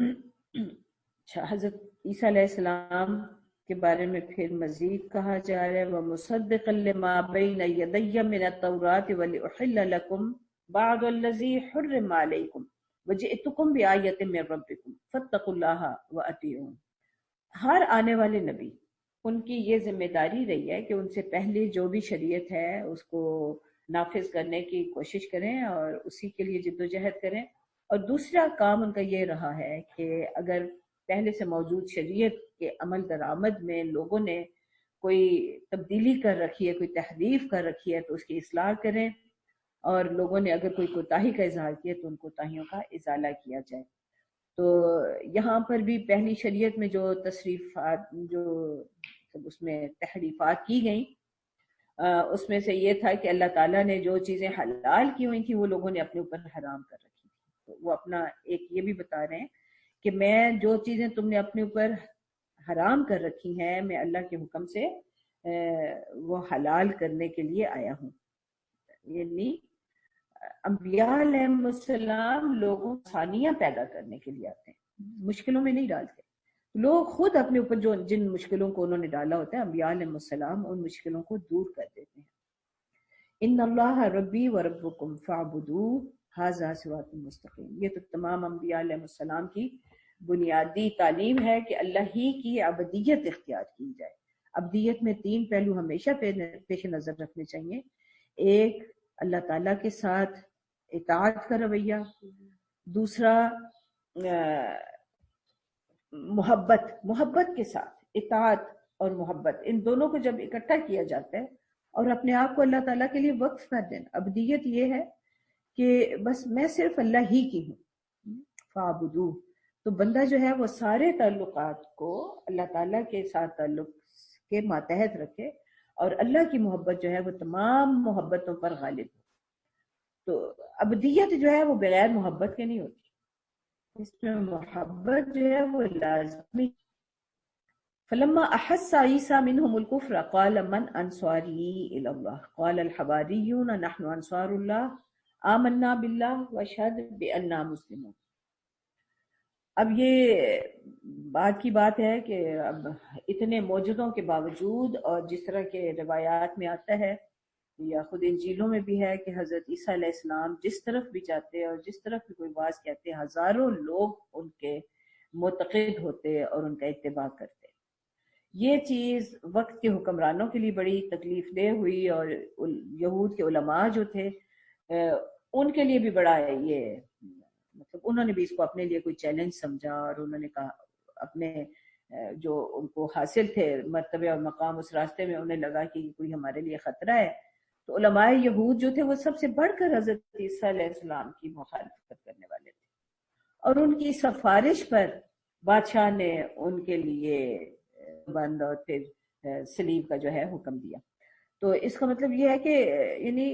اچھا، حضرت عیسیٰ علیہ السلام کے بارے میں پھر مزید کہا جا رہا ہے وَمُصَدِّقًا لِمَا بَيْنَ يَدَيَّ مِنَ التَّوْرَاةِ وَلِأُحِلَّ لَكُمْ بَعْضَ الَّذِي حُرِّمَ عَلَيْكُمْ وَجِئْتُكُمْ بِآيَةٍ مِّن رَّبِّكُمْ فَاتَّقُوا اللَّهَ وَأَطِيعُونِ۔ ہر آنے والے نبی ان کی یہ ذمہ داری رہی ہے کہ ان سے پہلے جو بھی شریعت ہے اس کو نافذ کرنے کی کوشش کریں اور اسی کے لیے جد و جہد کریں، اور دوسرا کام ان کا یہ رہا ہے کہ اگر پہلے سے موجود شریعت کے عمل درآمد میں لوگوں نے کوئی تبدیلی کر رکھی ہے، کوئی تحریف کر رکھی ہے تو اس کی اصلاح کریں، اور لوگوں نے اگر کوئی کوتاہی کا اظہار کیا تو ان کوتاہیوں کا ازالہ کیا جائے۔ تو یہاں پر بھی پہلی شریعت میں جو تصریفات، جو اس میں تحریفات کی گئیں، اس میں سے یہ تھا کہ اللہ تعالیٰ نے جو چیزیں حلال کی ہوئی تھیں وہ لوگوں نے اپنے اوپر حرام کر رکھی تھی۔ تو وہ اپنا ایک یہ بھی بتا رہے ہیں کہ میں جو چیزیں تم نے اپنے اوپر حرام کر رکھی ہیں میں اللہ کے حکم سے وہ حلال کرنے کے لیے آیا ہوں۔ یعنی انبیاء علیہ السلام لوگوں کو آسانیاں پیدا کرنے کے لیے آتے ہیں، مشکلوں میں نہیں ڈالتے۔ لوگ خود اپنے اوپر جو جن مشکلوں کو انہوں نے ڈالا ہوتا ہے انبیاء علیہ السلام ان مشکلوں کو دور کر دیتے ہیں۔ ان اللہ ربی و ربکم فاعبدوہ ھذا صراط مستقیم، یہ تو تمام انبیاء علیہ السلام کی بنیادی تعلیم ہے کہ اللہ ہی کی عبدیت اختیار کی جائے۔ عبدیت میں تین پہلو ہمیشہ پیش نظر رکھنے چاہیے۔ ایک، اللہ تعالیٰ کے ساتھ اطاعت کا رویہ، دوسرا محبت کے ساتھ اطاعت اور محبت، ان دونوں کو جب اکٹھا کیا جاتا ہے اور اپنے آپ کو اللہ تعالیٰ کے لیے وقف کر دینا۔ عبدیت یہ ہے کہ بس میں صرف اللہ ہی کی ہوں، فاعبدوہ، تو بندہ جو ہے وہ سارے تعلقات کو اللہ تعالیٰ کے ساتھ تعلق کے ماتحت رکھے اور اللہ کی محبت جو ہے وہ تمام محبتوں پر غالب ہو۔ تو عبدیت جو ہے وہ بغیر محبت کے نہیں ہوتی، اس میں محبت جو ہے وہ لازمی۔ فلما احس عیسیٰ منہم الکفر قال من انصاری الی اللہ قال الحواریون نحن انصار اللہ آمنا باللہ واشہد بأننا مسلمون۔ اب یہ بات کی بات ہے کہ اب اتنے معجزوں کے باوجود اور جس طرح کے روایات میں آتا ہے یا خود انجیلوں میں بھی ہے کہ حضرت عیسیٰ علیہ السلام جس طرف بھی جاتے اور جس طرف بھی کوئی بات کہتے ہزاروں لوگ ان کے معتقد ہوتے اور ان کا اتباع کرتے۔ یہ چیز وقت کے حکمرانوں کے لیے بڑی تکلیف دہ ہوئی، اور یہود کے علماء جو تھے ان کے لیے بھی بڑا یہ مطلب انہوں نے بھی اس کو اپنے لیے کوئی چیلنج سمجھا، اور انہوں نے کہا اپنے جو ان کو حاصل تھے مرتبے اور مقام اس راستے میں انہیں لگا کہ کوئی ہمارے لیے خطرہ ہے، تو علماء یہود جو تھے وہ سب سے بڑھ کر حضرت عیسیٰ علیہ السلام کی مخالفت کرنے والے تھے، اور ان کی سفارش پر بادشاہ نے ان کے لیے بند اور پھر سلیب کا جو ہے حکم دیا۔ تو اس کا مطلب یہ ہے کہ یعنی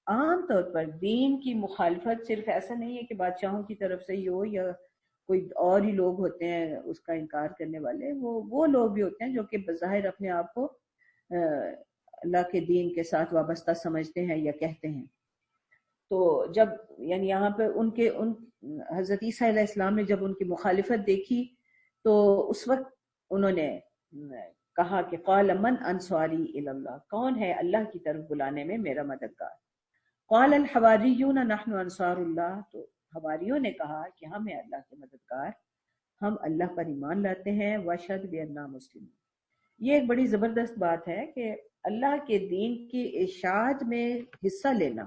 عام طور پر دین کی مخالفت صرف ایسا نہیں ہے کہ بادشاہوں کی طرف سے ہی ہو یا کوئی اور ہی لوگ ہوتے ہیں اس کا انکار کرنے والے، وہ لوگ بھی ہوتے ہیں جو کہ بظاہر اپنے آپ کو اللہ کے دین کے ساتھ وابستہ سمجھتے ہیں یا کہتے ہیں۔ تو جب یعنی یہاں پہ ان حضرت عیسیٰ علیہ السلام نے جب ان کی مخالفت دیکھی تو اس وقت انہوں نے کہا کہ قال من انصاری الی اللہ، کون ہے اللہ کی طرف بلانے میں میرا مددگار؟ قال الحواریون نحن انصار اللہ، تو حواریوں نے کہا کہ ہم ہیں اللہ کے مددگار، ہم اللہ پر ایمان لاتے ہیں، واشہد بأننا مسلمون۔ یہ ایک بڑی زبردست بات ہے کہ اللہ کے دین کی اشاعت میں حصہ لینا،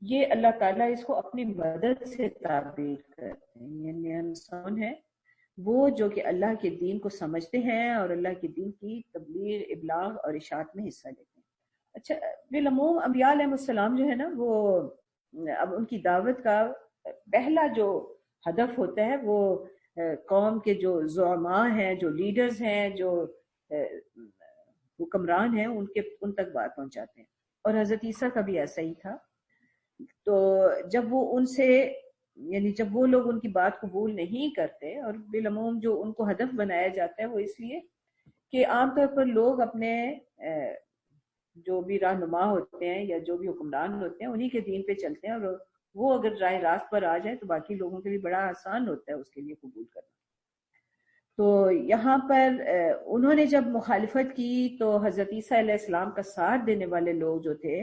یہ اللہ تعالیٰ اس کو اپنی مدد سے تعبیر کرتے ہیں۔ یعنی انسان ہے وہ جو کہ اللہ کے دین کو سمجھتے ہیں اور اللہ کے دین کی تبلیغ، ابلاغ اور اشاعت میں حصہ لیتے ہیں۔ اچھا، بالعموم انبیاء علیہ السلام جو ہے نا وہ اب ان کی دعوت کا پہلا جو ہدف ہوتا ہے وہ قوم کے جو زعماء ہیں، جو لیڈرز ہیں، جو حکمران ہیں ان تک بات پہنچاتے ہیں، اور حضرت عیسیٰ کا بھی ایسا ہی تھا۔ تو جب وہ ان سے یعنی جب وہ لوگ ان کی بات قبول نہیں کرتے، اور بالعموم جو ان کو ہدف بنایا جاتا ہے وہ اس لیے کہ عام طور پر لوگ اپنے جو بھی رہنما ہوتے ہیں یا جو بھی حکمران ہوتے ہیں انہی کے دین پہ چلتے ہیں، اور وہ اگر راہ راست پر آ جائے تو باقی لوگوں کے لیے بڑا آسان ہوتا ہے اس کے لیے قبول کرنا۔ تو یہاں پر انہوں نے جب مخالفت کی تو حضرت عیسیٰ علیہ السلام کا ساتھ دینے والے لوگ جو تھے،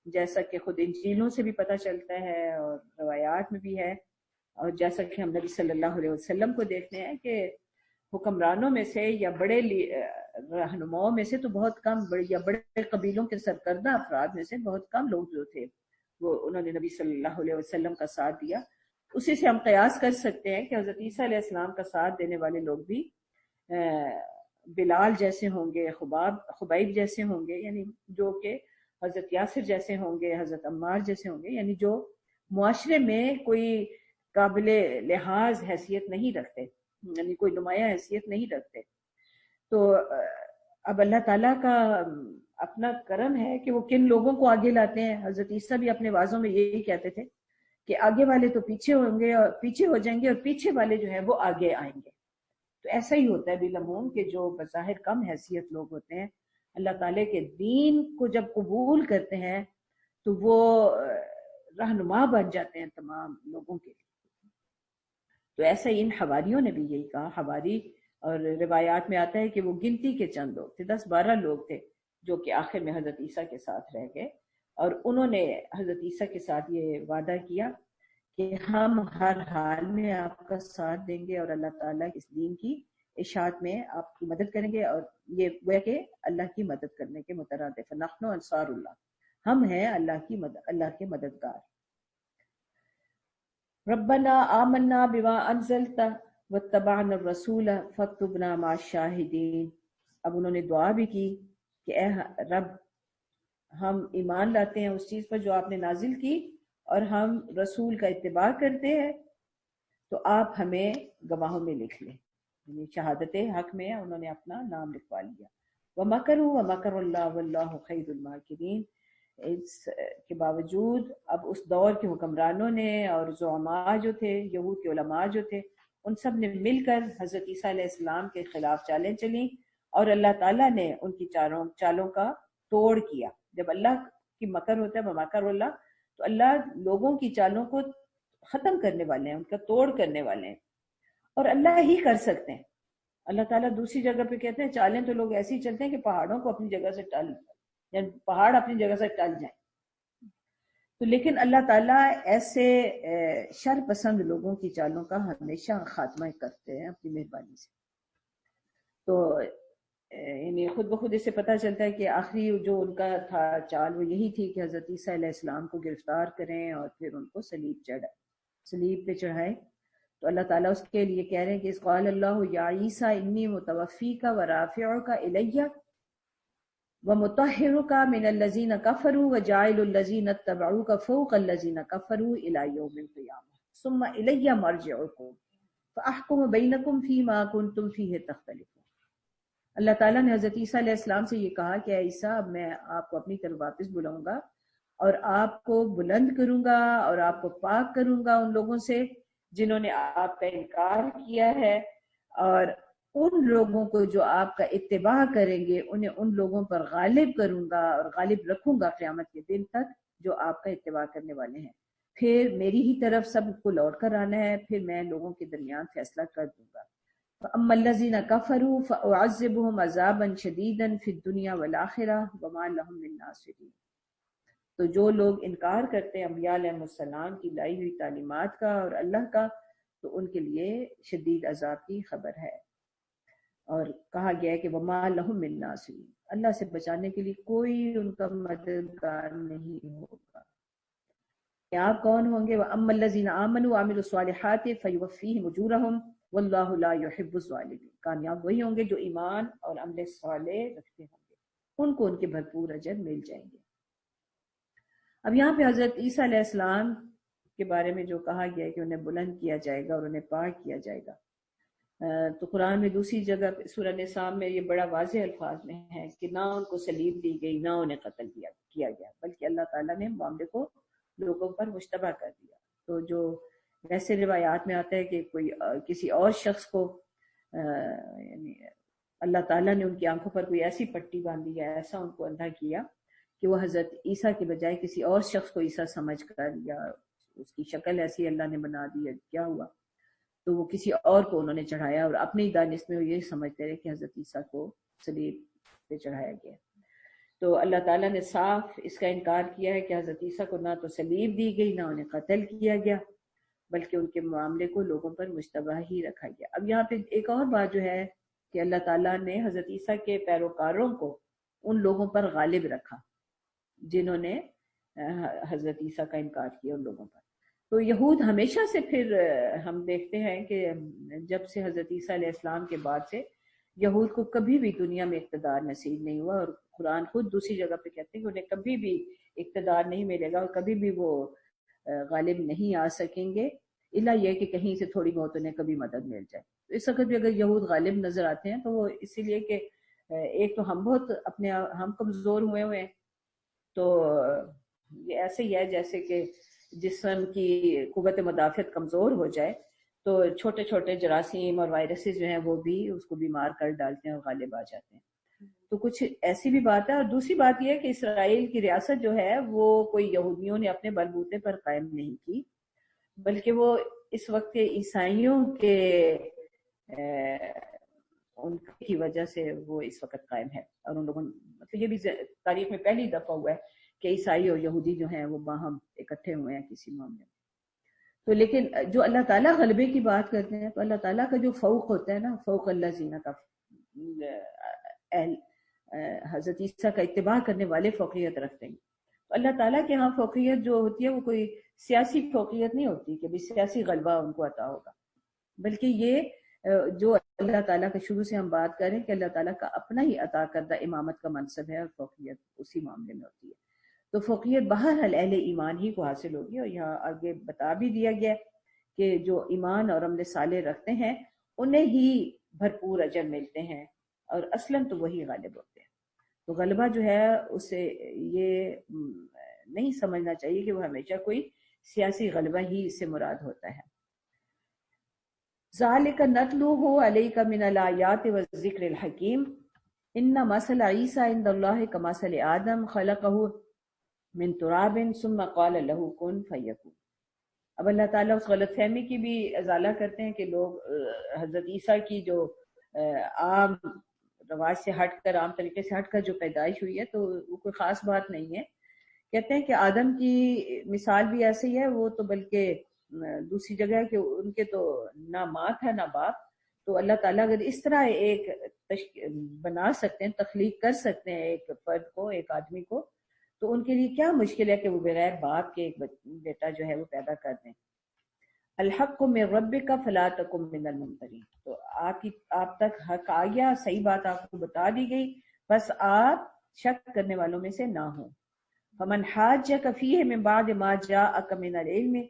جیسا کہ خود انجیلوں سے بھی پتہ چلتا ہے اور روایات میں بھی ہے، اور جیسا کہ ہم نبی صلی اللہ علیہ وسلم کو دیکھتے ہیں کہ حکمرانوں میں سے یا بڑے رہنماؤں میں سے تو بہت کم، یا بڑے قبیلوں کے سرکردہ افراد میں سے بہت کم لوگ جو تھے وہ انہوں نے نبی صلی اللہ علیہ وسلم کا ساتھ دیا۔ اسی سے ہم قیاس کر سکتے ہیں کہ حضرت عیسیٰ علیہ السلام کا ساتھ دینے والے لوگ بھی بلال جیسے ہوں گے، خبیب جیسے ہوں گے، یعنی جو کہ حضرت یاسر جیسے ہوں گے، حضرت عمار جیسے ہوں گے، یعنی جو معاشرے میں کوئی قابل لحاظ حیثیت نہیں رکھتے، یعنی کوئی نمایاں حیثیت نہیں رکھتے۔ تو اب اللہ تعالیٰ کا اپنا کرم ہے کہ وہ کن لوگوں کو آگے لاتے ہیں۔ حضرت عیسیٰ بھی اپنے وعظوں میں یہی کہتے تھے کہ آگے والے تو پیچھے ہوں گے اور پیچھے ہو جائیں گے، اور پیچھے والے جو ہیں وہ آگے آئیں گے۔ تو ایسا ہی ہوتا ہے بالعموم کہ جو بظاہر کم حیثیت لوگ ہوتے ہیں، اللہ تعالیٰ کے دین کو جب قبول کرتے ہیں تو وہ رہنما بن جاتے ہیں تمام لوگوں کے لیے۔ تو ایسا ہی ان حواریوں نے بھی یہی کہا۔ حواری، اور روایات میں آتا ہے کہ وہ گنتی کے چند لوگ تھے، 10-12 لوگ تھے جو کہ آخر میں حضرت عیسیٰ کے ساتھ رہ گئے، اور انہوں نے حضرت عیسیٰ کے ساتھ یہ وعدہ کیا کہ ہم ہر حال میں آپ کا ساتھ دیں گے اور اللہ تعالیٰ اس دین کی اشاعت میں آپ کی مدد کریں گے، اور یہ وہ کہ اللہ کی مدد کرنے کے مترادف، فنحن انصار اللہ، ہم ہیں اللہ کے مددگار۔ ربنا آمنا بما انزلت واتبعنا الرسول فاکتبنا مع الشاہدین۔ اب انہوں نے دعا بھی کی کہ اے رب، ہم ایمان لاتے ہیں اس چیز پر جو آپ نے نازل کی، اور ہم رسول کا اتباع کرتے ہیں، تو آپ ہمیں گواہوں میں لکھ لیں۔ یعنی شہادت حق میں انہوں نے اپنا نام لکھوا لیا۔ وَمَكَرُوا وَمَكَرَ اللَّهُ وَاللَّهُ خَيْرُ الْمَاكِرِينَ۔ اس کے باوجود اب اس دور کے حکمرانوں نے اور زعماء جو تھے، یہود کے علماء جو تھے، ان سب نے مل کر حضرت عیسیٰ علیہ السلام کے خلاف چالیں چلیں، اور اللہ تعالیٰ نے ان کی چالوں کا توڑ کیا۔ جب اللہ کی مکر ہوتا ہے وَمَكَرَ اللَّهُ، تو اللہ لوگوں کی چالوں کو ختم کرنے والے ہیں، ان کا توڑ کرنے والے ہیں، اور اللہ ہی کر سکتے ہیں۔ اللہ تعالیٰ دوسری جگہ پہ کہتے ہیں چالیں تو لوگ ایسی چلتے ہیں کہ پہاڑوں کو اپنی جگہ سے یعنی پہاڑ اپنی جگہ سے ٹل جائیں، تو لیکن اللہ تعالیٰ ایسے شر پسند لوگوں کی چالوں کا ہمیشہ خاتمہ کرتے ہیں اپنی مہربانی سے۔ تو یعنی خود بخود اس سے پتہ چلتا ہے کہ آخری جو ان کا تھا چال وہ یہی تھی کہ حضرت عیسیٰ علیہ السلام کو گرفتار کریں اور پھر ان کو صلیب پہ چڑھائیں۔ تو اللہ تعالیٰ اس کے لیے کہہ رہے ہیں کہ اذ قال اللہ یا عیسیٰ انی متوفیک ورافعک الی ومطہرک من الذین کفروا وجاعل الذین اتبعوک فوق الذین کفروا الی یوم القیامہ ثم الی مرجعکم فاحکم بینکم فیما کنتم فیہ تختلفون۔ اللہ تعالیٰ نے حضرت عیسیٰ علیہ السلام سے یہ کہا کہ اے عیسیٰ، اب میں آپ کو اپنی طرف واپس بلاؤں گا اور آپ کو بلند کروں گا اور آپ کو پاک کروں گا ان لوگوں سے جنہوں نے آپ کا انکار کیا ہے، اور ان لوگوں کو جو آپ کا اتباع کریں گے انہیں ان لوگوں پر غالب کروں گا اور غالب رکھوں گا قیامت کے دن تک جو آپ کا اتباع کرنے والے ہیں۔ پھر میری ہی طرف سب کو لوٹ کر آنا ہے، پھر میں لوگوں کے درمیان فیصلہ کر دوں گا۔ فَأَمَّا الَّذِينَ كَفَرُوا فَأُعَذِّبُهُمْ عَذَابًا شَدِيدًا فِي الدُّنْيَا وَالْآخِرَةِ وَمَا لَهُم مِّن نَّاصِرِينَ۔ تو جو لوگ انکار کرتے ہیں انبیاء علیہ السلام کی لائی ہوئی تعلیمات کا اور اللہ کا، تو ان کے لیے شدید عذاب کی خبر ہے۔ اور کہا گیا ہے کہ وَمَا لَهُم مِّن نَّاصِرِينَ، اللہ سے بچانے کے لیے کوئی ان کا مددگار نہیں ہوگا۔ آپ کون ہوں گے؟ وَأَمَّا الَّذِينَ آمَنُوا وَعَمِلُوا الصَّالِحَاتِ فَيُوَفِّيهِمْ أُجُورَهُمْ وَاللَّهُ لَا يُحِبُّ الظَّالِمِينَ۔ کامیاب وہی ہوں گے جو ایمان اور عمل صالح رکھتے ہوں گے، ان کو ان کے بھرپور اجر مل جائیں گے۔ اب یہاں پہ حضرت عیسیٰ علیہ السلام کے بارے میں جو کہا گیا ہے کہ انہیں بلند کیا جائے گا اور انہیں پاک کیا جائے گا، تو قرآن میں دوسری جگہ سورہ نساء میں یہ بڑا واضح الفاظ میں ہے کہ نہ ان کو صلیب دی گئی، نہ انہیں قتل کیا گیا، بلکہ اللہ تعالیٰ نے معاملے کو لوگوں پر مشتبہ کر دیا۔ تو جو ویسے روایات میں آتا ہے کہ کوئی کسی اور شخص کو یعنی اللہ تعالیٰ نے ان کی آنکھوں پر کوئی ایسی پٹی باندھی یا ایسا ان کو اندھا کیا کہ وہ حضرت عیسیٰ کے بجائے کسی اور شخص کو عیسیٰ سمجھ کر یا اس کی شکل ایسی اللہ نے بنا دی ہے، کیا ہوا؟ تو وہ کسی اور کو انہوں نے چڑھایا اور اپنی دانش میں وہ یہ سمجھتے رہے کہ حضرت عیسیٰ کو صلیب پہ چڑھایا گیا۔ تو اللہ تعالیٰ نے صاف اس کا انکار کیا ہے کہ حضرت عیسیٰ کو نہ تو صلیب دی گئی، نہ انہیں قتل کیا گیا، بلکہ ان کے معاملے کو لوگوں پر مشتبہ ہی رکھا گیا۔ اب یہاں پہ ایک اور بات جو ہے کہ اللہ تعالیٰ نے حضرت عیسیٰ کے پیروکاروں کو ان لوگوں پر غالب رکھا جنہوں نے حضرت عیسیٰ کا انکار کیا ان لوگوں پر۔ تو یہود ہمیشہ سے پھر ہم دیکھتے ہیں کہ جب سے حضرت عیسیٰ علیہ السلام کے بعد سے یہود کو کبھی بھی دنیا میں اقتدار نصیب نہیں ہوا، اور قرآن خود دوسری جگہ پہ کہتے ہیں کہ انہیں کبھی بھی اقتدار نہیں ملے گا اور کبھی بھی وہ غالب نہیں آ سکیں گے، الا یہ کہ کہیں سے تھوڑی بہت انہیں کبھی مدد مل جائے۔ تو اس وقت بھی اگر یہود غالب نظر آتے ہیں تو وہ اسی لیے کہ ایک تو ہم بہت ہم کمزور ہوئے ہیں، تو یہ ایسے ہی ہے جیسے کہ جسم کی قوت مدافعت کمزور ہو جائے تو چھوٹے چھوٹے جراثیم اور وائرسز جو ہیں وہ بھی اس کو بیمار کر ڈالتے ہیں اور غالب آ جاتے ہیں۔ تو کچھ ایسی بھی بات ہے۔ اور دوسری بات یہ ہے کہ اسرائیل کی ریاست جو ہے وہ کوئی یہودیوں نے اپنے بلبوتے پر قائم نہیں کی، بلکہ وہ اس وقت کے عیسائیوں کے ان کی وجہ سے وہ اس وقت قائم ہے۔ اور ان لوگوں مطلب یہ بھی تاریخ میں پہلی دفعہ ہوا ہے کہ عیسائی اور یہودی جو ہیں وہ باہم اکٹھے ہوئے ہیں کسی معاملے میں۔ تو لیکن جو اللہ تعالیٰ غلبے کی بات کرتے ہیں تو اللہ تعالیٰ کا جو فوق ہوتا ہے نا، فوق اللہ زینہ کا، حضرت عیسیٰ کا اتباع کرنے والے فوقیت رکھتے ہیں۔ تو اللہ تعالیٰ کے ہاں فوقیت جو ہوتی ہے وہ کوئی سیاسی فوقیت نہیں ہوتی کہ بھی سیاسی غلبہ ان کو عطا ہوگا، بلکہ یہ جو اللہ تعالیٰ کے شروع سے ہم بات کریں کہ اللہ تعالیٰ کا اپنا ہی عطا کردہ امامت کا منصب ہے اور فوقیت اسی معاملے میں ہوتی ہے۔ تو فوقیت بہرحال اہل ایمان ہی کو حاصل ہوگی، اور یہاں آگے بتا بھی دیا گیا کہ جو ایمان اور عمل صالح رکھتے ہیں انہیں ہی بھرپور اجر ملتے ہیں، اور اصلاً تو وہی غالب ہوتے ہیں۔ تو غلبہ جو ہے اسے یہ نہیں سمجھنا چاہیے کہ وہ ہمیشہ کوئی سیاسی غلبہ ہی اس سے مراد ہوتا ہے۔ ذالک نتلوہ علیک من الآیات والذکر الحکیم ان مثل عیسیٰ عند اللہ کمثل آدم خلقہ من تراب ثم قال له کن فیکون۔ اب اللہ تعالیٰ اس غلط فہمی کی بھی ازالہ کرتے ہیں کہ لوگ حضرت عیسیٰ کی جو عام رواج سے ہٹ کر، عام طریقے سے ہٹ کر جو پیدائش ہوئی ہے تو وہ کوئی خاص بات نہیں ہے۔ کہتے ہیں کہ آدم کی مثال بھی ایسے ہی ہے، وہ تو بلکہ دوسری جگہ ہے کہ ان کے تو نہ ماں تھا نہ باپ، تو اللہ تعالیٰ اگر اس طرح ایک بنا سکتے ہیں، تخلیق کر سکتے ہیں ایک فرد کو، ایک آدمی کو، تو ان کے لیے کیا مشکل ہے کہ وہ بغیر باپ کے ایک بیٹا جو ہے وہ پیدا کر دیں۔ الحق من ربک فلا تکن من الممترین۔ تو آپ تک حق آ گیا، صحیح بات آپ کو بتا دی گئی، بس آپ شک کرنے والوں میں سے نہ ہوں۔ فمن حاجک فیہ من بعد ما جاءک من العلم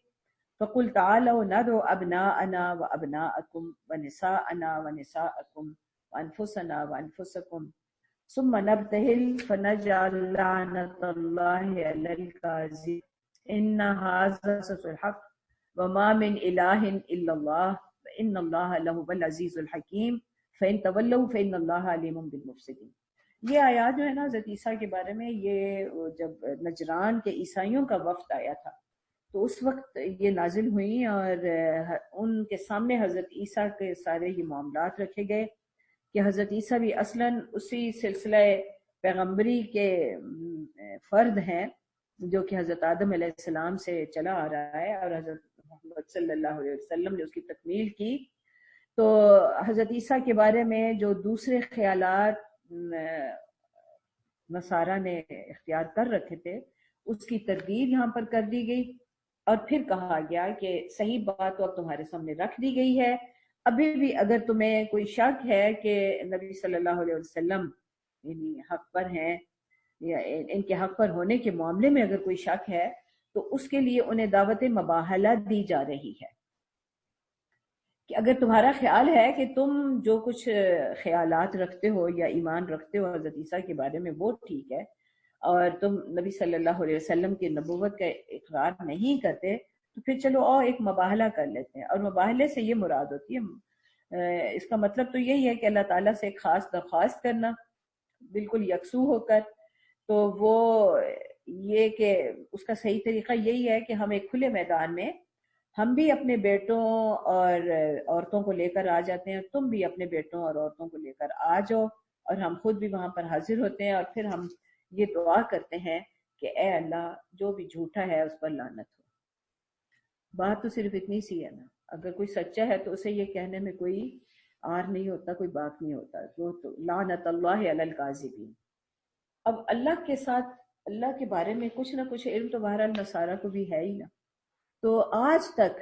فقل تعالوا ندعو ابناءنا وابناءکم ونساءنا ونساءکم وانفسنا وانفسکم ثم نبتہل فنجعل لعنۃ اللہ علی الکاذبین ان ھذا الحق وما من الہ الا اللہ وان اللہ لہو العزیز الحکیم فان تولوا فان اللہ علیم بالمفسدین۔ یہ آیات جو ہے نا حضرت عیسیٰ کے بارے میں، یہ جب نجران کے عیسائیوں کا وفد آیا تھا تو اس وقت یہ نازل ہوئی، اور ان کے سامنے حضرت عیسیٰ کے سارے یہ معاملات رکھے گئے کہ حضرت عیسیٰ بھی اصلاً اسی سلسلہ پیغمبری کے فرد ہیں جو کہ حضرت آدم علیہ السلام سے چلا آ رہا ہے، اور حضرت محمد صلی اللہ علیہ وسلم نے اس کی تکمیل کی۔ تو حضرت عیسیٰ کے بارے میں جو دوسرے خیالات نصارہ نے اختیار کر رکھے تھے اس کی تردید یہاں پر کر دی گئی، اور پھر کہا گیا کہ صحیح بات تو اب تمہارے سامنے رکھ دی گئی ہے، ابھی بھی اگر تمہیں کوئی شک ہے کہ نبی صلی اللہ علیہ وسلم یعنی حق پر ہیں یا ان کے حق پر ہونے کے معاملے میں اگر کوئی شک ہے تو اس کے لیے انہیں دعوت مباہلہ دی جا رہی ہے کہ اگر تمہارا خیال ہے کہ تم جو کچھ خیالات رکھتے ہو یا ایمان رکھتے ہو حضرت عیسیٰ کے بارے میں وہ ٹھیک ہے، اور تم نبی صلی اللہ علیہ وسلم کی نبوت کا اقرار نہیں کرتے، تو پھر چلو اور ایک مباہلہ کر لیتے ہیں۔ اور مباہلے سے یہ مراد ہوتی ہے، اس کا مطلب تو یہی ہے کہ اللہ تعالیٰ سے ایک خاص درخواست کرنا بالکل یکسو ہو کر، تو وہ یہ کہ اس کا صحیح طریقہ یہی ہے کہ ہم ایک کھلے میدان میں ہم بھی اپنے بیٹوں اور عورتوں کو لے کر آ جاتے ہیں، تم بھی اپنے بیٹوں اور عورتوں کو لے کر آ جاؤ، اور ہم خود بھی وہاں پر حاضر ہوتے ہیں، اور پھر ہم یہ دعا کرتے ہیں کہ اے اللہ جو بھی جھوٹا ہے اس پر لعنت ہو۔ بات تو صرف اتنی سی ہے نا، اگر کوئی سچا ہے تو اسے یہ کہنے میں کوئی آر نہیں ہوتا، کوئی بات نہیں ہوتا، وہ تو لعنت اللہ علی الکاذبین۔ اب اللہ کے ساتھ اللہ کے بارے میں کچھ نہ کچھ علم تو بہرحال نصارہ کو بھی ہے ہی نا، تو آج تک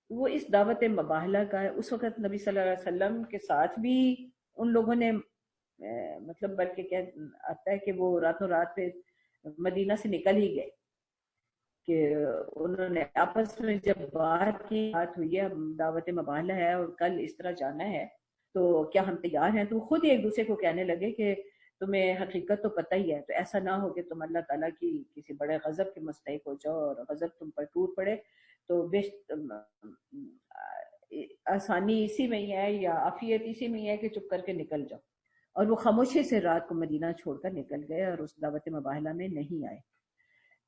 وہ اس دعوت مباہلہ کا ہے۔ اس وقت نبی صلی اللہ علیہ وسلم کے ساتھ بھی ان لوگوں نے مطلب بلکہ کیا آتا ہے کہ وہ راتوں رات پہ مدینہ سے نکل ہی گئے، کہ انہوں نے آپس میں جب بات کی، بات ہوئی ہے دعوت مباہلہ ہے اور کل اس طرح جانا ہے تو کیا ہم تیار ہیں، تو خود ہی ایک دوسرے کو کہنے لگے کہ تمہیں حقیقت تو پتہ ہی ہے، تو ایسا نہ ہو کہ تم اللہ تعالیٰ کی کسی بڑے غضب کے مستحق ہو جاؤ اور غضب تم پر ٹوٹ پڑے، تو آسانی اسی میں ہی ہے یا عافیت اسی میں ہی ہے کہ چپ کر کے نکل جاؤ۔ اور وہ خاموشی سے رات کو مدینہ چھوڑ کر نکل گئے اور اس دعوت مباہلہ میں نہیں آئے۔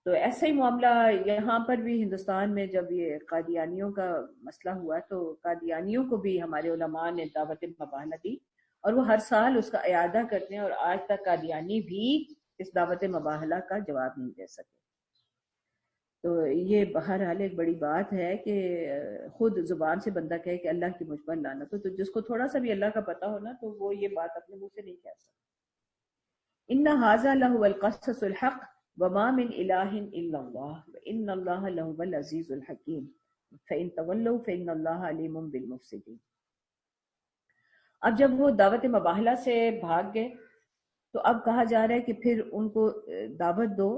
تو ایسا ہی معاملہ یہاں پر بھی ہندوستان میں جب یہ قادیانیوں کا مسئلہ ہوا تو قادیانیوں کو بھی ہمارے علماء نے دعوت مباہلہ دی، اور وہ ہر سال اس کا اعادہ کرتے ہیں، اور آج تک قادیانی بھی اس دعوت مباہلہ کا جواب نہیں دے سکے۔ تو یہ بہرحال ایک بڑی بات ہے کہ خود زبان سے بندہ کہے کہ اللہ کی مجھ پر لعنت ہو، تو جس کو تھوڑا سا بھی اللہ کا پتہ ہو نا تو وہ یہ بات اپنے منہ سے نہیں کہہ سکتا۔ ان ھذا لہو القصص الحق وما من الہ الا اللہ وان اللہ لہو العزیز الحکیم فان تولوا فان اللہ علیم بالمفسدین۔ اب جب وہ دعوت مباہلہ سے بھاگ گئے تو اب کہا جا رہا ہے کہ پھر ان کو دعوت دو،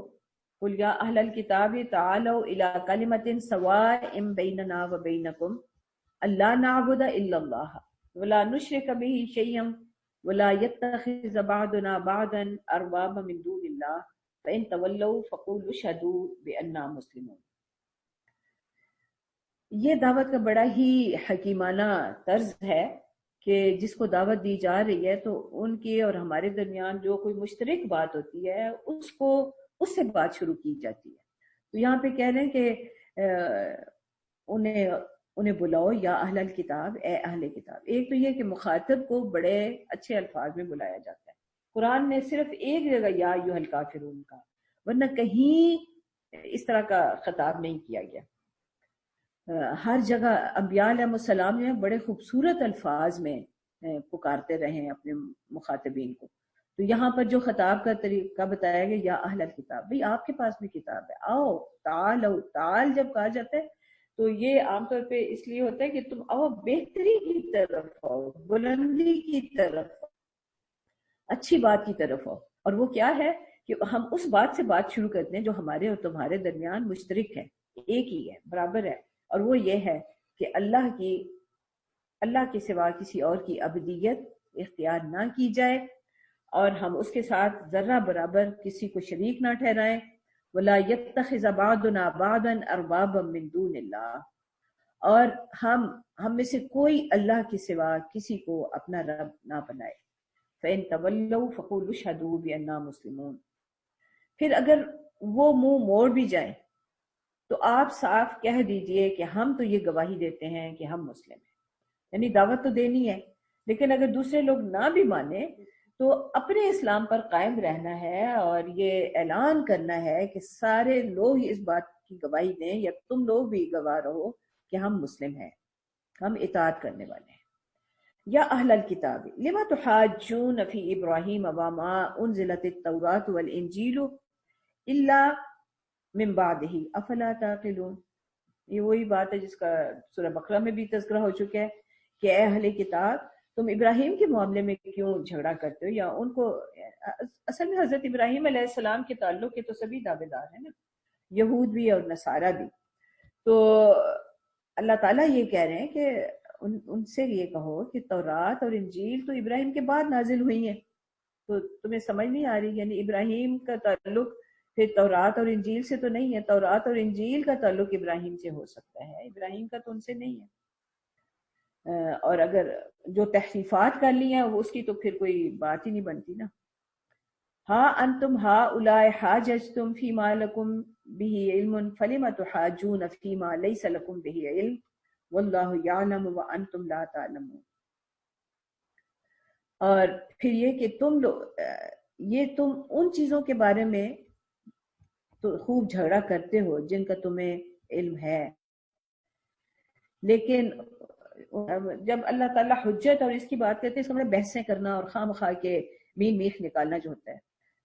قل یا اہل الکتاب تعالوا الی کلمۃ سواء بیننا وبینکم الا نعبد الا اللہ ولا نشرک بہ شیئا ولا يتخذ بعضنا بعضا اربابا من دون اللہ فإن تولوا فقولوا اشهدوا بأننا مسلمون۔ یہ دعوت کا بڑا ہی حکیمانہ طرز ہے کہ جس کو دعوت دی جا رہی ہے تو ان کی اور ہمارے درمیان جو کوئی مشترک بات ہوتی ہے اس سے بات شروع کی جاتی ہے۔ تو یہاں پہ کہہ رہے ہیں کہ انہیں بلاؤ یا اہل الکتاب، اے اہل کتاب۔ ایک تو یہ کہ مخاطب کو بڑے اچھے الفاظ میں بلایا جاتا ہے، قرآن نے صرف ایک جگہ یا ایھا الکافرون کا، ورنہ کہیں اس طرح کا خطاب نہیں کیا گیا۔ ہر جگہ انبیاء علیہ السلام جو ہیں بڑے خوبصورت الفاظ میں پکارتے رہے ہیں اپنے مخاطبین کو، تو یہاں پر جو خطاب کا طریقہ بتایا گیا یا اہل الکتاب، بھئی آپ کے پاس بھی کتاب ہے، آؤ تعالوا، تعال جب کہا جاتا ہے تو یہ عام طور پہ اس لیے ہوتا ہے کہ تم آؤ بہتری کی طرف آؤ، بلندی کی طرف آؤ، اچھی بات کی طرف آؤ، اور وہ کیا ہے کہ ہم اس بات سے بات شروع کرتے ہیں جو ہمارے اور تمہارے درمیان مشترک ہے، ایک ہی ہے، برابر ہے، اور وہ یہ ہے کہ اللہ کے سوا کسی اور کی عبودیت اختیار نہ کی جائے، اور ہم اس کے ساتھ ذرہ برابر کسی کو شریک نہ ٹھہرائیں، وَلَا يَتَّخِذَ بَعْضُنَا بَعْضًا أَرْبَابًا مِّن دُونِ اللَّهِ، اور ہم میں سے کوئی اللہ کے سوا کسی کو اپنا رب نہ بنائے۔ فَإِن تَوَلَّوْا فَقُولُوا اشْهَدُوا بِأَنَّا مُسْلِمُونَ، پھر اگر وہ منہ موڑ بھی جائیں تو آپ صاف کہہ دیجئے کہ ہم تو یہ گواہی دیتے ہیں کہ ہم مسلم ہیں۔ یعنی دعوت تو دینی ہے، لیکن اگر دوسرے لوگ نہ بھی مانے تو اپنے اسلام پر قائم رہنا ہے اور یہ اعلان کرنا ہے کہ سارے لوگ اس بات کی گواہی دیں یا تم لوگ بھی گواہ رہو کہ ہم مسلم ہیں، ہم اطاعت کرنے والے ہیں۔ یا اہل الکتاب لما تحاجون فی ابراہیم وما انزلت التوراۃ والانجیل الا من بعدہ افلا تعقلون۔ یہ وہی بات ہے جس کا سورہ بقرہ میں بھی تذکرہ ہو چکا ہے کہ اے اہل کتاب تم ابراہیم کے معاملے میں کیوں جھگڑا کرتے ہو، یا ان کو اصل میں حضرت ابراہیم علیہ السلام کے تعلق کے تو سبھی دعوے دار ہیں نا، یہود بھی اور نصارہ بھی۔ تو اللہ تعالیٰ یہ کہہ رہے ہیں کہ ان سے یہ کہو کہ تورات اور انجیل تو ابراہیم کے بعد نازل ہوئی ہیں، تو تمہیں سمجھ نہیں آ رہی، یعنی ابراہیم کا تعلق پھر تورات اور انجیل سے تو نہیں ہے، تورات اور انجیل کا تعلق ابراہیم سے ہو سکتا ہے، ابراہیم کا تو ان سے نہیں ہے۔ اور اگر جو تحریفات کر لی ہیں اس کی تو پھر کوئی بات ہی نہیں بنتی نا۔ ہا انتم ہؤلاء حاججتم فیما لکم بہ علم فلم تحاجون فیما لیس لکم بہ علم واللہ یعلم وانتم لا تعلمون. اور پھر یہ کہ تم ان چیزوں کے بارے میں تو خوب جھگڑا کرتے ہو جن کا تمہیں علم ہے، لیکن جب اللہ تعالیٰ حجت اور اس کی بات کرتے ہیں، اس کا مطلب بحثیں کرنا اور خواہ مخواہ کے میخ نکالنا جو ہوتا ہے.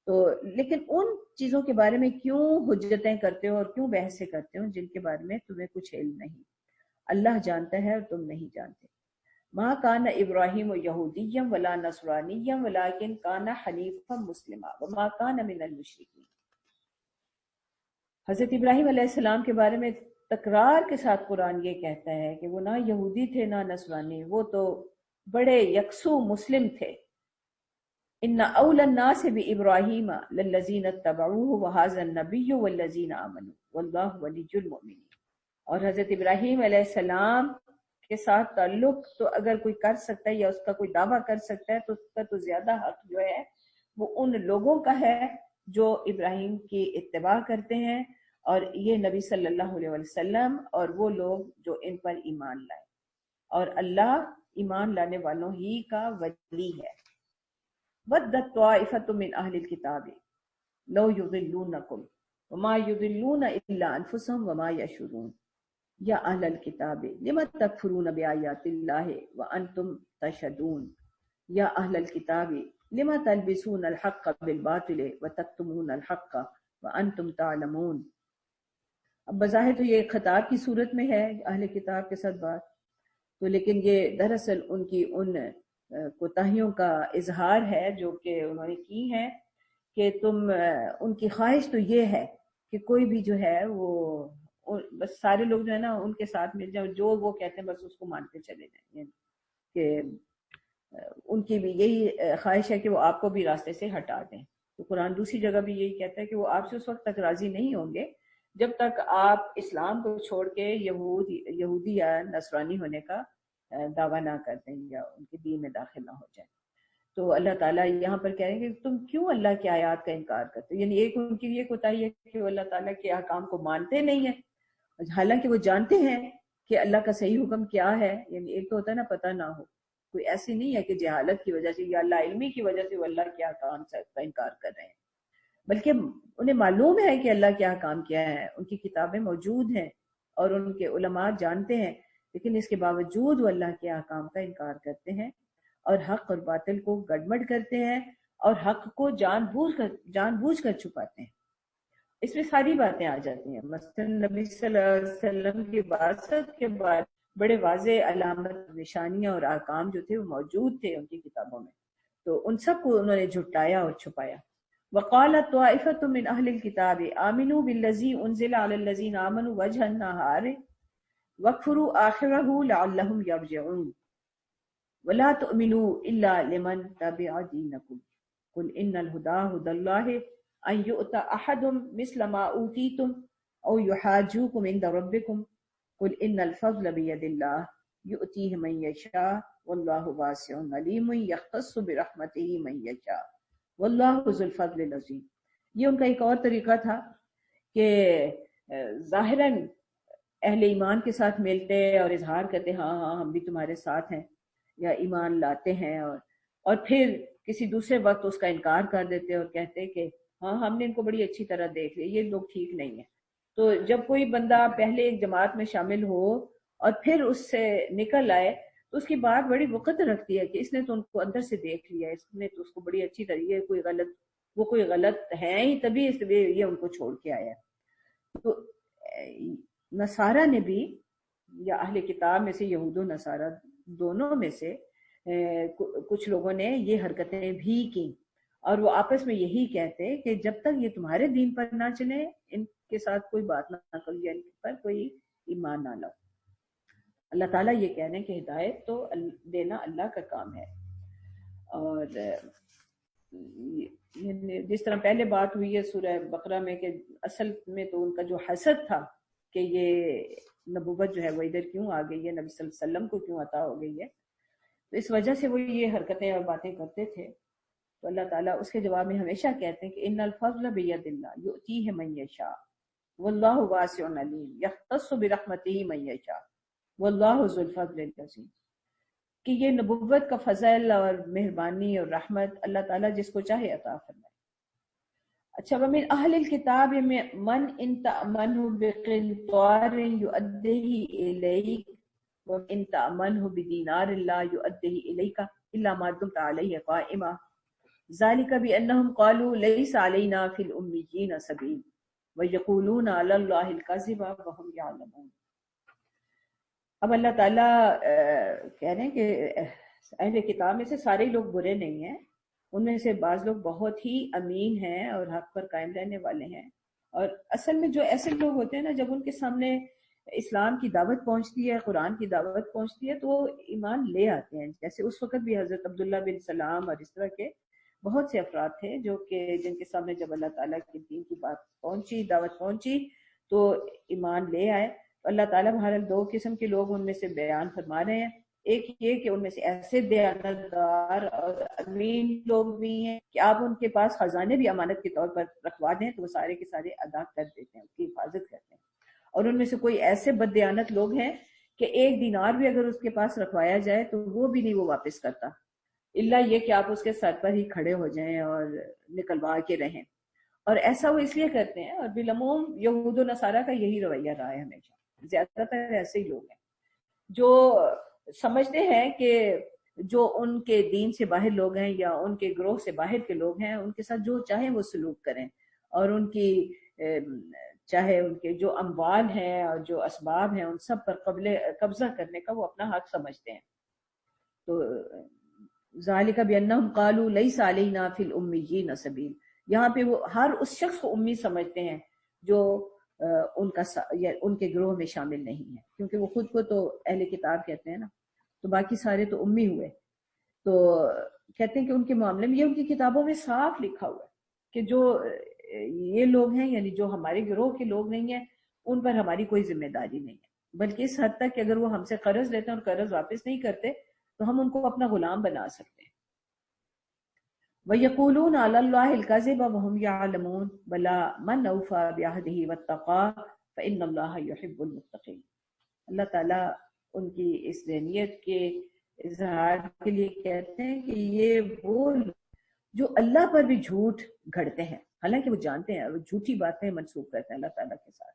تو لیکن ان چیزوں کے بارے میں کیوں حجتیں کرتے ہو اور کیوں بحثیں کرتے ہو جن کے بارے میں تمہیں کچھ علم نہیں. اللہ جانتا ہے اور تم نہیں جانتے. ما کان ابراہیم یہودیا ولا نصرانیا ولکن کان حنیفا مسلما وما کان من المشرکین. حضرت ابراہیم علیہ السلام کے بارے میں تکرار کے ساتھ قرآن یہ کہتا ہے کہ وہ نہ یہودی تھے نہ نصرانی، وہ تو بڑے یکسو مسلم تھے. ان اول الناس بابراہیم للذین اتبعوه وهذا النبی والذین آمنوا واللہ ولی المؤمنین. اور حضرت ابراہیم علیہ السلام کے ساتھ تعلق تو اگر کوئی کر سکتا ہے یا اس کا کوئی دعویٰ کر سکتا ہے تو اس کا تو زیادہ حق جو ہے وہ ان لوگوں کا ہے جو ابراہیم کی اتباع کرتے ہیں، اور یہ نبی صلی اللہ علیہ وسلم اور وہ لوگ جو ان پر ایمان لائے. اور اللہ ایمان لانے والوں ہی کا ولی ہے. وَدَّتْ طَائِفَةٌ مِّنْ أَهْلِ الْكِتَابِ لَوْ يُضِلُّونَكُمْ وَمَا يُضِلُّونَ إِلَّا أَنفُسَهُمْ وَمَا يَشْعُرُونَ یا اہل الکتاب لم تکفرون بآیات اللہ وانتم تشہدون یا اہل الکتاب لم تلبسون الحق بالباطل وتکتمون الحق وانتم تعلمون. اب بظاہر تو یہ خطاب کی صورت میں ہے اہل کتاب کے ساتھ بات، تو لیکن یہ دراصل ان کی ان کوتاہیوں کا اظہار ہے جو کہ انہوں نے کی ہیں، کہ تم ان کی خواہش تو یہ ہے کہ کوئی بھی جو ہے وہ بس سارے لوگ جو ہے نا ان کے ساتھ مل جائیں، جو وہ کہتے ہیں بس اس کو مانتے چلے جائیں. کہ ان کی بھی یہی خواہش ہے کہ وہ آپ کو بھی راستے سے ہٹا دیں. تو قرآن دوسری جگہ بھی یہی کہتا ہے کہ وہ آپ سے اس وقت تک راضی نہیں ہوں گے جب تک آپ اسلام کو چھوڑ کے یہودی یا نصرانی ہونے کا دعویٰ نہ کر دیں یا ان کے دین میں داخل نہ ہو جائیں. تو اللہ تعالیٰ یہاں پر کہہ رہے ہیں کہ تم کیوں اللہ کی آیات کا انکار کرتے ہو. یعنی ایک ان کی یہ کوتاہی ہے کہ وہ اللہ تعالیٰ کے احکام کو مانتے نہیں ہیں، حالانکہ وہ جانتے ہیں کہ اللہ کا صحیح حکم کیا ہے. یعنی ایک تو ہوتا ہے نا پتہ نہ ہو، کوئی ایسی نہیں ہے کہ جہالت کی وجہ سے یا اللہ علمی کی وجہ سے وہ اللہ کے احکام کا انکار کر رہے ہیں، بلکہ انہیں معلوم ہے کہ اللہ کے احکام کیا ہے، ان کی کتابیں موجود ہیں اور ان کے علماء جانتے ہیں، لیکن اس کے باوجود وہ اللہ کے احکام کا انکار کرتے ہیں اور حق اور باطل کو گڑبڑ کرتے ہیں اور حق کو جان بوجھ کر چھپاتے ہیں. اس میں ساری باتیں آ جاتی ہیں. مثلا نبی صلی اللہ علیہ وسلم کی بعثت کے بعد بڑے واضح علامت نشانیاں اور احکام جو تھے وہ موجود تھے ان کی کتابوں میں، تو ان سب کو انہوں نے جھٹایا اور چھپایا. وقالت طائفة من اہل الكتاب آمنوا بالذی انزل علی الذین آمنوا وجہ النہار واکفروا آخرہ لعلہم یرجعون ولا تؤمنوا الا لمن تبع دینکم قل ان الہدی ھدی اللہ ان یؤتی احد مثل ما اوتیتم او یحاجوکم عند ربکم قل ان الفضل بید اللہ یؤتیہ من یشاء واللہ واسع علیم یختص برحمتہ من یشاء واللہ ذو الفضل العظیم. یہ ان کا ایک اور طریقہ تھا کہ ظاہراً اہل ایمان کے ساتھ ملتے اور اظہار کرتے ہاں ہاں ہم بھی تمہارے ساتھ ہیں یا ایمان لاتے ہیں، اور پھر کسی دوسرے وقت اس کا انکار کر دیتے اور کہتے کہ ہاں ہم نے ان کو بڑی اچھی طرح دیکھ لیا، یہ لوگ ٹھیک نہیں ہیں. تو جب کوئی بندہ پہلے ایک جماعت میں شامل ہو اور پھر اس سے نکل آئے تو اس کی بات بڑی وقت رکھتی ہے کہ اس نے تو ان کو اندر سے دیکھ لیا، اس نے تو اس کو بڑی اچھی طرح وہ کوئی غلط ہے ہی تبھی اس لیے یہ ان کو چھوڑ کے آیا. تو نصارہ نے بھی یا اہل کتاب میں سے یہود و نصارہ دونوں میں سے کچھ لوگوں نے یہ حرکتیں بھی کی، اور وہ آپس میں یہی کہتے کہ جب تک یہ تمہارے دین پر نہ چلے ان کے ساتھ کوئی بات نہ کرو یا ان پر کوئی ایمان نہ لاؤ. اللہ تعالیٰ یہ کہہ رہے ہیں کہ ہدایت تو دینا اللہ کا کام ہے. اور جس طرح پہلے بات ہوئی ہے سورہ بقرہ میں کہ اصل میں تو ان کا جو حسد تھا کہ یہ نبوت جو ہے وہ ادھر کیوں آ گئی ہے، نبی صلی اللہ علیہ وسلم کو کیوں عطا ہو گئی ہے، تو اس وجہ سے وہ یہ حرکتیں اور باتیں کرتے تھے. تو اللہ تعالیٰ اس کے جواب میں ہمیشہ کہتے ہیں کہ ان الفضل بید اللہ یؤتیہ من یشاء واللہ واسع علیم یختص برحمتہ من یشاء واللہ ذو الفضل العظیم، کہ یہ نبوت کا فضل اور مہربانی اور رحمت اللہ تعالیٰ جس کو چاہے عطا فرمائے۔ اچھا، ومن اہل الکتاب من ان تأمنه بقنطار يؤديه اليك وان تأمنه بدینار لا يؤديه اليك الا ما دمت عليه قائما ذلك بانهم قالوا ليس علينا في الاميين سبيل ويقولون على الله الكذب وهم يعلمون۔ اب اللہ تعالیٰ کہہ رہے ہیں کہ اہل کتاب میں سے سارے لوگ برے نہیں ہیں، ان میں سے بعض لوگ بہت ہی امین ہیں اور حق پر قائم رہنے والے ہیں، اور اصل میں جو ایسے لوگ ہوتے ہیں نا، جب ان کے سامنے اسلام کی دعوت پہنچتی ہے، قرآن کی دعوت پہنچتی ہے، تو وہ ایمان لے آتے ہیں۔ جیسے اس وقت بھی حضرت عبداللہ بن سلام اور اس طرح کے بہت سے افراد تھے جو کہ جن کے سامنے جب اللہ تعالیٰ کی دین کی بات پہنچی، دعوت پہنچی، تو ایمان لے آئے۔ اللہ تعالیٰ بہرحال دو قسم کے لوگ ان میں سے بیان فرما رہے ہیں، ایک یہ کہ ان میں سے ایسے دیانتدار اور امین لوگ بھی ہیں کہ آپ ان کے پاس خزانے بھی امانت کے طور پر رکھوا دیں تو وہ سارے کے سارے ادا کر دیتے ہیں، اس کی حفاظت کرتے ہیں، اور ان میں سے کوئی ایسے بد دیانت لوگ ہیں کہ ایک دینار بھی اگر اس کے پاس رکھوایا جائے تو وہ بھی نہیں وہ واپس کرتا، اللہ یہ کہ آپ اس کے سر پر ہی کھڑے ہو جائیں اور نکلوا کے رہیں، اور ایسا وہ اس لیے کرتے ہیں، اور بالعموم یہود و نصارہ کا یہی رویہ رہا ہے ہمیشہ، زیادہ تر ایسے ہی لوگ ہیں جو سمجھتے ہیں کہ جو ان کے دین سے باہر لوگ ہیں یا ان کے گروہ سے باہر کے لوگ ہیں ان کے ساتھ جو چاہیں وہ سلوک کریں، اور ان کی چاہے ان کے جو اموال ہیں اور جو اسباب ہیں ان سب پر قبضہ کرنے کا وہ اپنا حق سمجھتے ہیں۔ تو ذالک بانہم قالوا لیس علینا فی الامیین سبیل، یہاں پہ وہ ہر اس شخص کو امی سمجھتے ہیں جو ان کا یا ان کے گروہ میں شامل نہیں ہے، کیونکہ وہ خود کو تو اہل کتاب کہتے ہیں نا، تو باقی سارے تو امی ہوئے۔ تو کہتے ہیں کہ ان کے معاملے میں یہ ان کی کتابوں میں صاف لکھا ہوا ہے کہ جو یہ لوگ ہیں، یعنی جو ہمارے گروہ کے لوگ نہیں ہیں، ان پر ہماری کوئی ذمہ داری نہیں ہے، بلکہ اس حد تک کہ اگر وہ ہم سے قرض لیتے ہیں اور قرض واپس نہیں کرتے تو ہم ان کو اپنا غلام بنا سکتے ہیں۔ وَيَقُولُونَ عَلَى اللَّهِ الْكَذِبَ وَهُمْ يَعْلَمُونَ بَلَىٰ مَنْ أَوْفَىٰ بِعَهْدِهِ وَاتَّقَىٰ فَإِنَّ اللَّهَ يُحِبُّ الْمُتَّقِينَ۔ اللہ تعالیٰ ان کی اس ذہنیت کے اظہار کے لیے کہتے ہیں کہ یہ وہ جو اللہ پر بھی جھوٹ گھڑتے ہیں، حالانکہ وہ جانتے ہیں، وہ جھوٹی باتیں منسوخ کرتے ہیں اللہ تعالیٰ کے ساتھ۔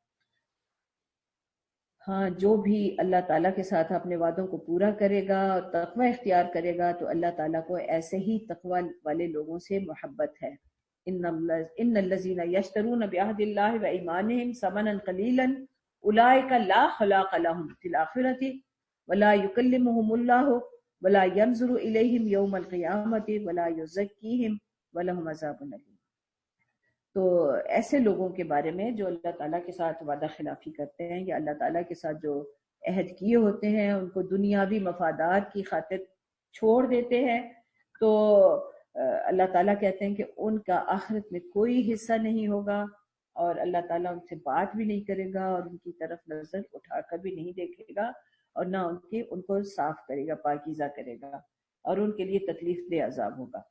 ہاں، جو بھی اللہ تعالیٰ کے ساتھ اپنے وعدوں کو پورا کرے گا اور تقوی اختیار کرے گا تو اللہ تعالیٰ کو ایسے ہی تقوی والے لوگوں سے محبت ہے۔ ان الذین یشترون بعہد اللہ وایمانہم ثمنا قلیلا اولئک لا خلاق لهم فی الآخرۃ ولا یکلمهم اللہ ولا ینظر الیہم یوم القیامۃ ولا یزکیہم ولہم عذاب الیم۔ تو ایسے لوگوں کے بارے میں جو اللہ تعالیٰ کے ساتھ وعدہ خلافی کرتے ہیں یا اللہ تعالیٰ کے ساتھ جو عہد کیے ہوتے ہیں ان کو دنیاوی مفادات کی خاطر چھوڑ دیتے ہیں، تو اللہ تعالیٰ کہتے ہیں کہ ان کا آخرت میں کوئی حصہ نہیں ہوگا، اور اللہ تعالیٰ ان سے بات بھی نہیں کرے گا اور ان کی طرف نظر اٹھا کر بھی نہیں دیکھے گا، اور نہ ان کو صاف کرے گا، پاکیزہ کرے گا، اور ان کے لیے تکلیف دہ عذاب ہوگا۔